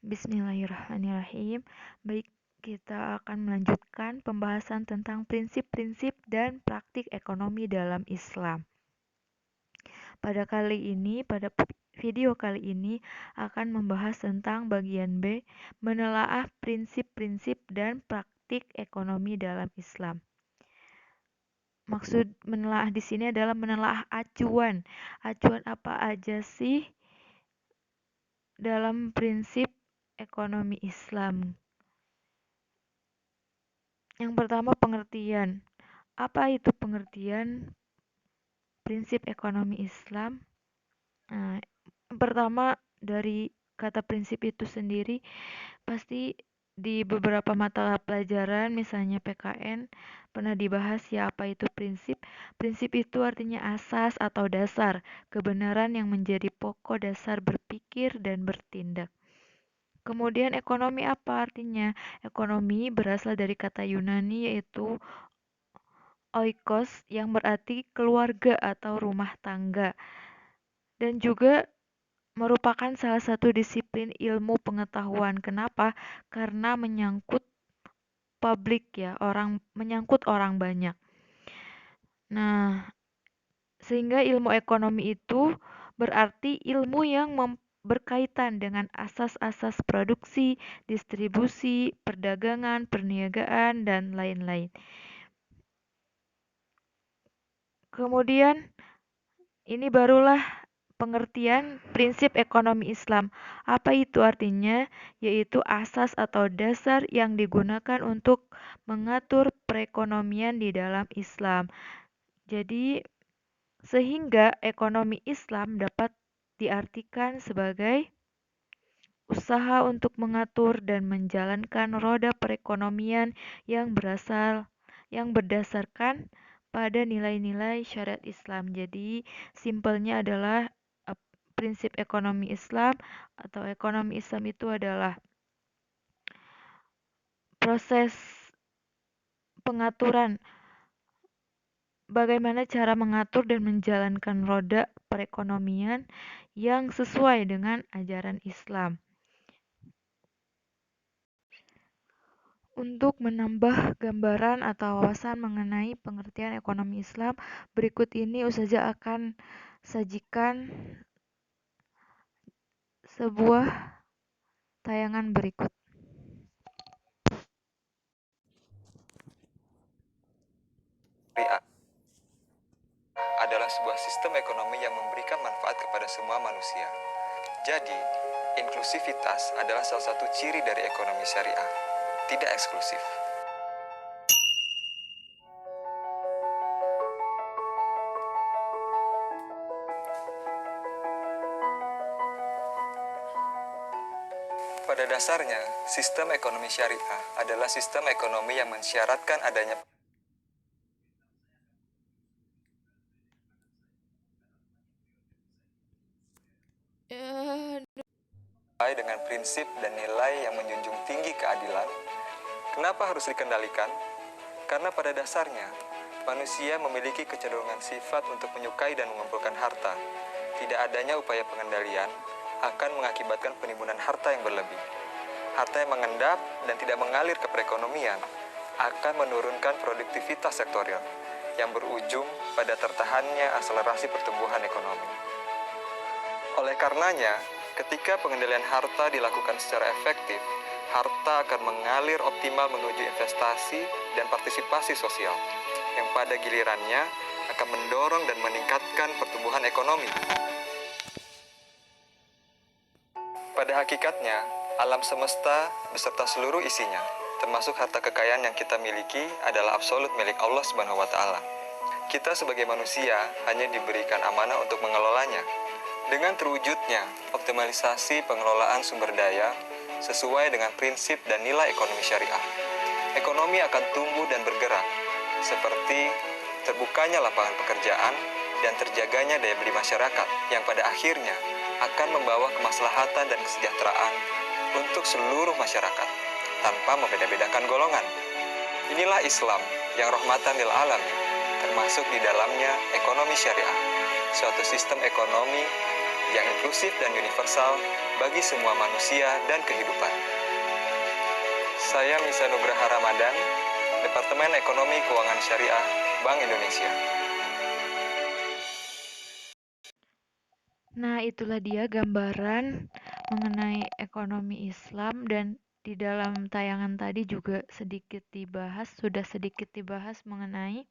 Bismillahirrahmanirrahim. Baik, kita akan melanjutkan pembahasan tentang prinsip-prinsip dan praktik ekonomi dalam Islam. Pada video kali ini akan membahas tentang bagian B, menelaah prinsip-prinsip dan praktik ekonomi dalam Islam. Maksud menelaah di sini adalah menelaah acuan. Acuan apa aja sih dalam prinsip ekonomi Islam? Yang pertama, pengertian. Apa itu pengertian prinsip ekonomi Islam? Nah, yang pertama dari kata prinsip itu sendiri pasti di beberapa mata pelajaran misalnya PKN pernah dibahas ya apa itu prinsip. Prinsip itu artinya asas atau dasar, kebenaran yang menjadi pokok dasar berpikir dan bertindak. Kemudian ekonomi apa artinya? Ekonomi berasal dari kata Yunani yaitu oikos yang berarti keluarga atau rumah tangga dan juga merupakan salah satu disiplin ilmu pengetahuan. Kenapa? Karena menyangkut publik ya, menyangkut orang banyak. Nah, sehingga ilmu ekonomi itu berarti ilmu yang berkaitan dengan asas-asas produksi, distribusi, perdagangan, perniagaan, dan lain-lain. Kemudian ini barulah pengertian prinsip ekonomi Islam. Apa itu artinya? Yaitu asas atau dasar yang digunakan untuk mengatur perekonomian di dalam Islam. Jadi, sehingga ekonomi Islam dapat diartikan sebagai usaha untuk mengatur dan menjalankan roda perekonomian yang berdasarkan pada nilai-nilai syariat Islam. Jadi, simpelnya adalah prinsip ekonomi Islam atau ekonomi Islam itu adalah proses pengaturan bagaimana cara mengatur dan menjalankan roda perekonomian yang sesuai dengan ajaran Islam. Untuk menambah gambaran atau wawasan mengenai pengertian ekonomi Islam, berikut ini Ustazah akan sajikan sebuah tayangan berikut. Syariah adalah sebuah sistem ekonomi yang memberikan manfaat kepada semua manusia. Jadi, inklusivitas adalah salah satu ciri dari ekonomi syariah, tidak eksklusif. Pada dasarnya, sistem ekonomi syariah adalah sistem ekonomi yang mensyaratkan adanya dengan prinsip dan nilai yang menjunjung tinggi keadilan. Kenapa harus dikendalikan? Karena pada dasarnya, manusia memiliki kecenderungan sifat untuk menyukai dan mengumpulkan harta. Tidak adanya upaya pengendalian akan mengakibatkan penimbunan harta yang berlebih. Harta yang mengendap dan tidak mengalir ke perekonomian akan menurunkan produktivitas sektorial yang berujung pada tertahannya akselerasi pertumbuhan ekonomi. Oleh karenanya, ketika pengendalian harta dilakukan secara efektif, harta akan mengalir optimal menuju investasi dan partisipasi sosial, yang pada gilirannya akan mendorong dan meningkatkan pertumbuhan ekonomi. Pada hakikatnya, alam semesta beserta seluruh isinya, termasuk harta kekayaan yang kita miliki, adalah absolut milik Allah Subhanahu wa Ta'ala. Kita sebagai manusia hanya diberikan amanah untuk mengelolanya. Dengan terwujudnya optimalisasi pengelolaan sumber daya sesuai dengan prinsip dan nilai ekonomi syariah, ekonomi akan tumbuh dan bergerak, seperti terbukanya lapangan pekerjaan dan terjaganya daya beli masyarakat yang pada akhirnya akan membawa kemaslahatan dan kesejahteraan untuk seluruh masyarakat tanpa membeda-bedakan golongan. Inilah Islam yang rahmatan lil alamin, termasuk di dalamnya ekonomi syariah, suatu sistem ekonomi yang inklusif dan universal bagi semua manusia dan kehidupan. Saya Misa Nugraha Ramadan, Departemen Ekonomi Keuangan Syariah, Bank Indonesia. Nah, itulah dia gambaran mengenai ekonomi Islam, dan di dalam tayangan tadi juga sudah sedikit dibahas mengenai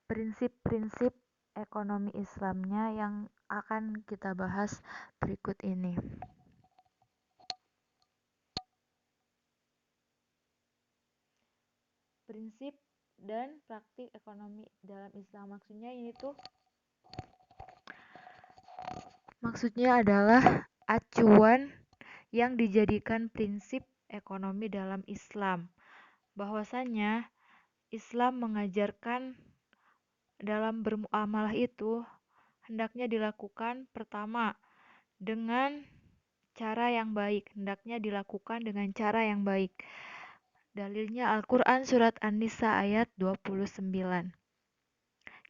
prinsip-prinsip ekonomi Islamnya yang akan kita bahas berikut ini. Prinsip dan praktik ekonomi dalam Islam, maksudnya adalah acuan yang dijadikan prinsip ekonomi dalam Islam. Bahwasanya Islam mengajarkan dalam bermuamalah itu hendaknya dilakukan pertama dengan cara yang baik, Dalilnya Al-Quran surat An-Nisa ayat 29.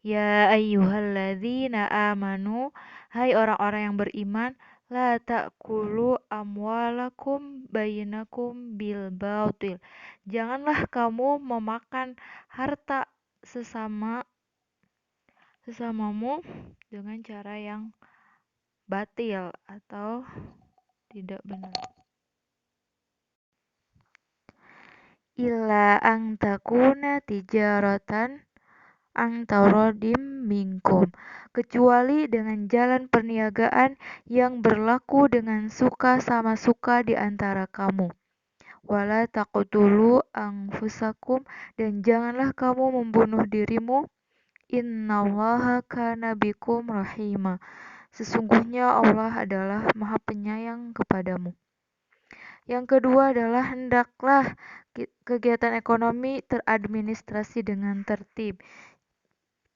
Ya ayyuhalladzina amanu, hai orang-orang yang beriman, la ta'kulu amwalakum bainakum bil batil. Janganlah kamu memakan harta sesamamu dengan cara yang batil atau tidak benar. Illa ang takuna tijaratan ang taurodim minkum, kecuali dengan jalan perniagaan yang berlaku dengan suka sama suka di antara kamu. Wala taqtulu anfusakum, dan janganlah kamu membunuh dirimu. Innallaha kana bikum rahima, sesungguhnya Allah adalah Maha Penyayang kepadamu. Yang kedua adalah hendaklah kegiatan ekonomi teradministrasi dengan tertib.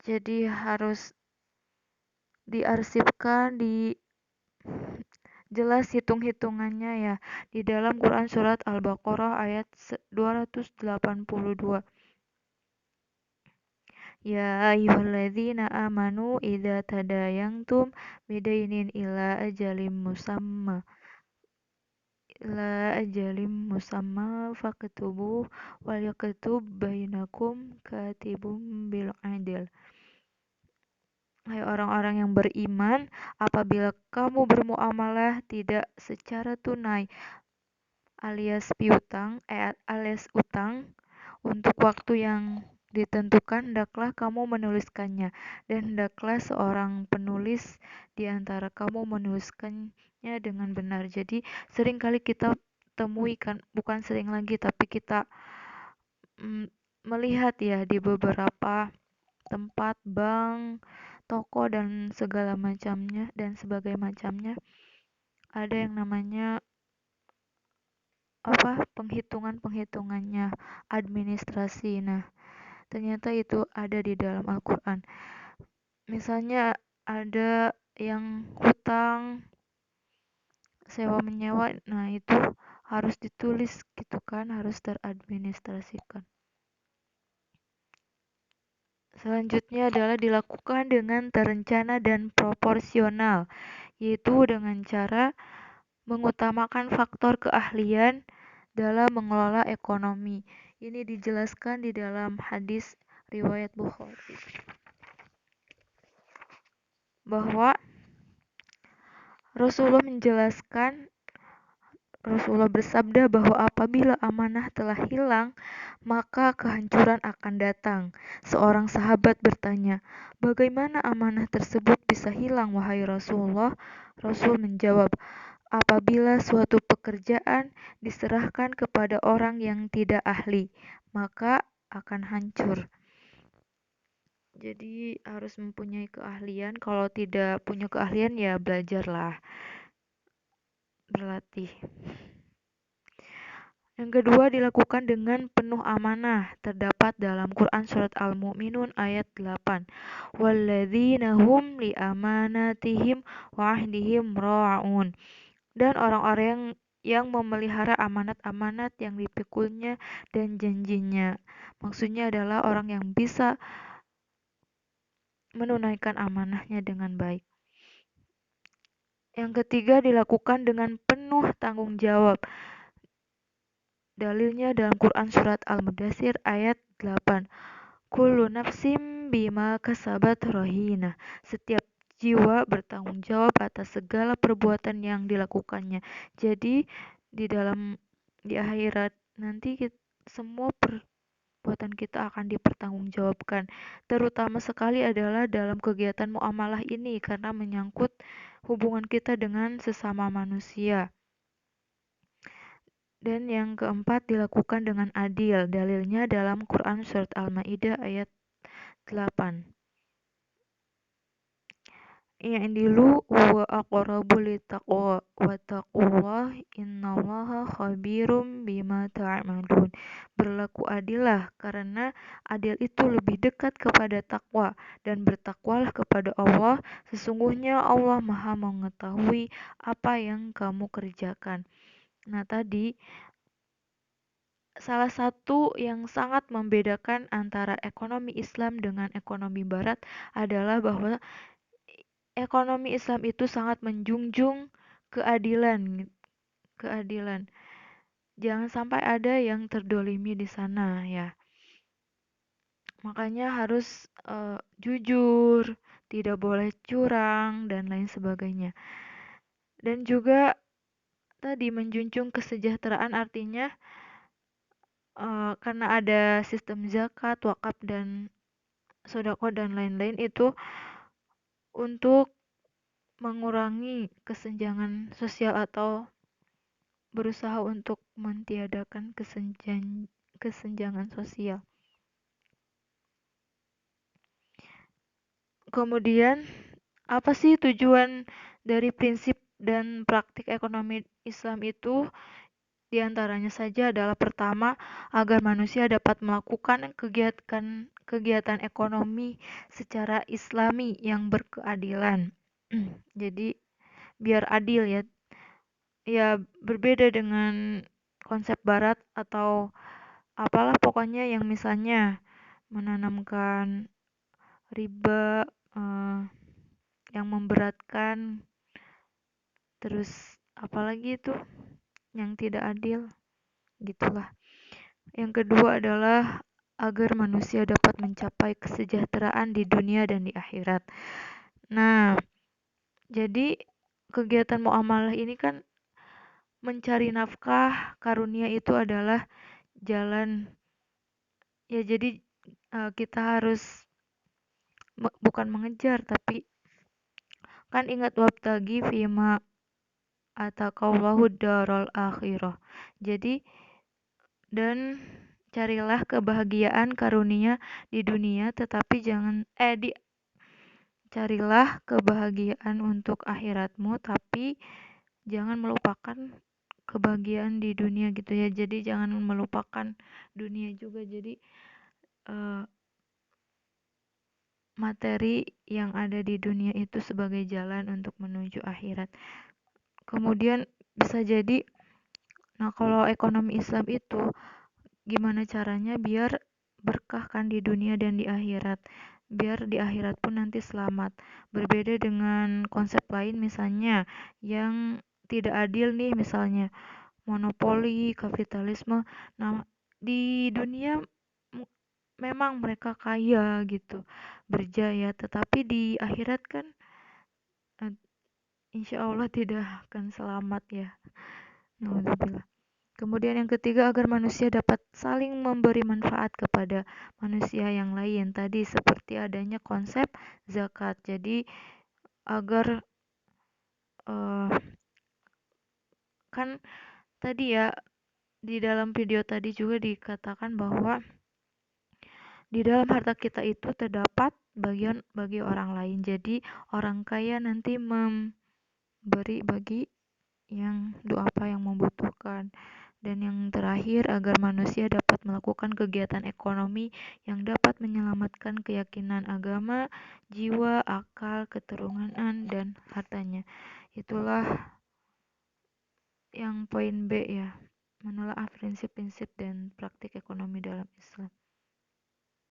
Jadi harus diarsipkan, jelas hitung-hitungannya ya. Di dalam Quran surat Al-Baqarah ayat 282. Ya ayyuhalladzina amanu idza tadayantum bidainin ila ajalim musamma faktubuh wal yaktub bainakum katibum bil adil. Hai orang-orang yang beriman, apabila kamu bermuamalah tidak secara tunai alias utang untuk waktu yang ditentukan, hendaklah kamu menuliskannya, dan hendaklah seorang penulis di antara kamu menuliskannya dengan benar. Jadi seringkali kita temui kan, bukan sering lagi, tapi kita melihat ya di beberapa tempat, bank, toko dan segala macamnya dan sebagai macamnya, ada yang namanya penghitungannya, administrasi. Nah, ternyata itu ada di dalam Al-Quran. Misalnya ada yang hutang sewa menyewa, nah itu harus ditulis gitu kan, harus teradministrasikan. Selanjutnya adalah dilakukan dengan terencana dan proporsional, yaitu dengan cara mengutamakan faktor keahlian dalam mengelola ekonomi. Ini dijelaskan di dalam hadis riwayat Bukhari bahwa Rasulullah bersabda bahwa apabila amanah telah hilang, maka kehancuran akan datang. Seorang sahabat bertanya, "Bagaimana amanah tersebut bisa hilang, wahai Rasulullah?" Rasul menjawab, apabila suatu pekerjaan diserahkan kepada orang yang tidak ahli, maka akan hancur. Jadi harus mempunyai keahlian. Kalau tidak punya keahlian ya belajarlah, berlatih. Yang kedua, dilakukan dengan penuh amanah. Terdapat dalam Quran surat Al-Mu'minun ayat 8. Walladzina hum li amanatihim wa ahdihim ra'un. Dan orang-orang yang memelihara amanat-amanat yang dipikulnya dan janjinya. Maksudnya adalah orang yang bisa menunaikan amanahnya dengan baik. Yang ketiga, dilakukan dengan penuh tanggung jawab. Dalilnya dalam Quran surat Al-Mudaththir ayat 8. Kullu nafsim bima kasabat rohina. Setiap jiwa bertanggung jawab atas segala perbuatan yang dilakukannya. Jadi di akhirat nanti semua perbuatan kita akan dipertanggungjawabkan. Terutama sekali adalah dalam kegiatan muamalah ini karena menyangkut hubungan kita dengan sesama manusia. Dan yang keempat, dilakukan dengan adil. Dalilnya dalam Quran surat Al-Maidah ayat 8. I'dilu huwa aqrabu littaqwa wattaqullah innallaha khabirum bima ta'malun. Berlaku adillah karena adil itu lebih dekat kepada takwa, dan bertakwalah kepada Allah, sesungguhnya Allah Maha mengetahui apa yang kamu kerjakan. Nah, tadi salah satu yang sangat membedakan antara ekonomi Islam dengan ekonomi Barat adalah bahwa ekonomi Islam itu sangat menjunjung keadilan, keadilan. Jangan sampai ada yang terdolimi di sana ya. Makanya harus jujur, tidak boleh curang dan lain sebagainya. Dan juga tadi menjunjung kesejahteraan artinya karena ada sistem zakat, wakaf dan sedekah dan lain-lain itu untuk mengurangi kesenjangan sosial atau berusaha untuk mentiadakan kesenjangan sosial. Kemudian, apa sih tujuan dari prinsip dan praktik ekonomi Islam itu? Di antaranya saja adalah pertama, agar manusia dapat melakukan kegiatan ekonomi secara islami yang berkeadilan. Jadi, biar adil ya. Ya, berbeda dengan konsep barat atau apalah pokoknya yang misalnya menanamkan riba yang memberatkan, terus apalagi itu yang tidak adil, gitulah. Yang kedua adalah agar manusia dapat mencapai kesejahteraan di dunia dan di akhirat. Nah, jadi kegiatan muamalah ini kan mencari nafkah karunia itu adalah jalan ya, jadi kita harus bukan mengejar tapi kan ingat wabtagi fima ataqallahu darul akhirah. Jadi dan carilah kebahagiaan karunia di dunia tetapi carilah kebahagiaan untuk akhiratmu tapi jangan melupakan kebahagiaan di dunia gitu ya. Jadi jangan melupakan dunia juga. Jadi materi yang ada di dunia itu sebagai jalan untuk menuju akhirat. Kemudian bisa jadi, nah kalau ekonomi Islam itu gimana caranya biar berkah kan di dunia dan di akhirat. Biar di akhirat pun nanti selamat. Berbeda dengan konsep lain misalnya yang tidak adil nih, misalnya monopoli, kapitalisme. Nah, di dunia memang mereka kaya gitu, berjaya, tetapi di akhirat kan eh, insya Allah tidak akan selamat ya. Alhamdulillah. Kemudian yang ketiga, agar manusia dapat saling memberi manfaat kepada manusia yang lain. Tadi seperti adanya konsep zakat. Jadi agar uh, kan tadi ya di dalam video tadi juga dikatakan bahwa di dalam harta kita itu terdapat bagian bagi orang lain. Jadi orang kaya nanti memberi bagi yang apa yang membutuhkan. Dan yang terakhir, agar manusia dapat melakukan kegiatan ekonomi yang dapat menyelamatkan keyakinan agama, jiwa, akal, keturunan, dan hartanya. Itulah yang poin B ya, menelaah prinsip-prinsip dan praktik ekonomi dalam Islam.